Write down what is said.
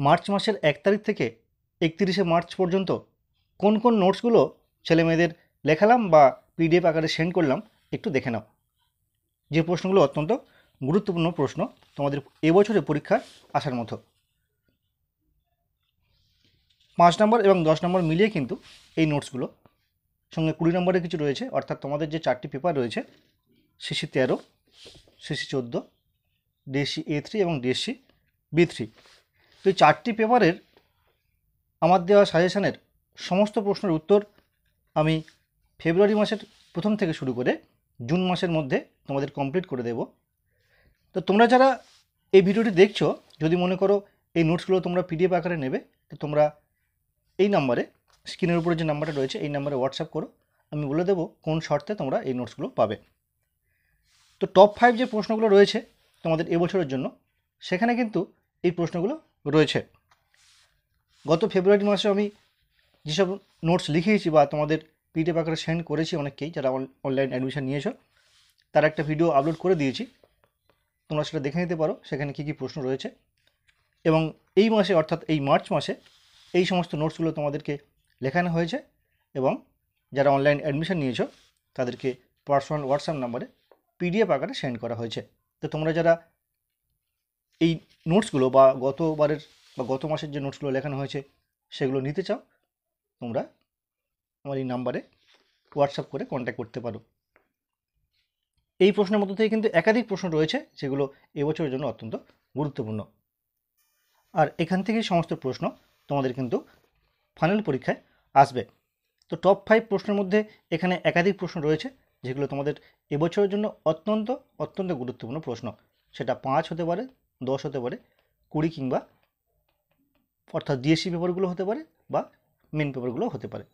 March মাসের 1 তারিখ থেকে 31শে মার্চ পর্যন্ত কোন কোন নোটসগুলো ছেলেমেয়েদের লেখালাম বা পিডিএফ আকারে সেন্ড করলাম একটু দেখে নাও। যে প্রশ্নগুলো অত্যন্ত গুরুত্বপূর্ণ প্রশ্ন তোমাদের এবছরে পরীক্ষায় আসার মতো। 5 নম্বর এবং 10 নম্বর মিলিয়ে কিন্তু এই নোটসগুলো, সঙ্গে 20 নম্বরের কিছু রয়েছে, অর্থাৎ তোমাদের যে 4টি পেপার রয়েছে সিসি 13, সিসি 14, ডিএসসি A3 এবং ডিএসসি B3। তো এই 4টি পেপারের আমার দেওয়া সাজেশানের সমস্ত প্রশ্নের উত্তর আমি ফেব্রুয়ারি মাসের প্রথম থেকে শুরু করে জুন মাসের মধ্যে তোমাদের কমপ্লিট করে দেব। তো তোমরা যারা এই ভিডিওটি দেখছো, যদি মনে করো এই নোটসগুলো তোমরা পিডিএফ আকারে নেবে, তো তোমরা এই নাম্বারে, স্ক্রিনের উপরে যে নাম্বারটা রয়েছে এই নাম্বারে হোয়াটসঅ্যাপ করো, আমি বলে দেবো কোন শর্তে তোমরা এই নোটসগুলো পাবে। তো টপ 5 যে প্রশ্নগুলো রয়েছে তোমাদের এবছরের জন্য, সেখানে কিন্তু এই প্রশ্নগুলো রয়েছে। গত ফেব্রুয়ারি মাসে আমি যেসব নোটস লিখিয়েছি বা তোমাদের পিডিএফ আকারে সেন্ড করেছি অনেককেই, যারা অনলাইন অ্যাডমিশন নিয়েছো, তার একটা ভিডিও আপলোড করে দিয়েছি, তোমরা সেটা দেখে নিতে পারো সেখানে কী কী প্রশ্ন রয়েছে। এবং এই মাসে অর্থাৎ এই মার্চ মাসে এই সমস্ত নোটসগুলো তোমাদেরকে লেখানো হয়েছে এবং যারা অনলাইন অ্যাডমিশন নিয়েছো তাদেরকে পার্সোনাল হোয়াটসঅ্যাপ নাম্বারে পিডিএফ আকারে সেন্ড করা হয়েছে। তো তোমরা যারা এই নোটসগুলো বা গতবারের বা গত মাসের যে নোটসগুলো লেখানো হয়েছে সেগুলো নিতে চাও, তোমরা আমার এই নাম্বারে হোয়াটসঅ্যাপ করে কন্ট্যাক্ট করতে পারো। এই প্রশ্নের মধ্যে থেকে কিন্তু একাধিক প্রশ্ন রয়েছে যেগুলো এবছরের জন্য অত্যন্ত গুরুত্বপূর্ণ, আর এখান থেকেই সমস্ত প্রশ্ন তোমাদের কিন্তু ফাইনাল পরীক্ষায় আসবে। তো টপ 5 প্রশ্নের মধ্যে এখানে একাধিক প্রশ্ন রয়েছে যেগুলো তোমাদের এবছরের জন্য অত্যন্ত অত্যন্ত গুরুত্বপূর্ণ প্রশ্ন। সেটা 5 হতে পারে, 10 হতে পারে, 20 কিংবা অর্থাৎ ডিএসসি পেপারগুলো হতে পারে বা মেন পেপারগুলো হতে পারে।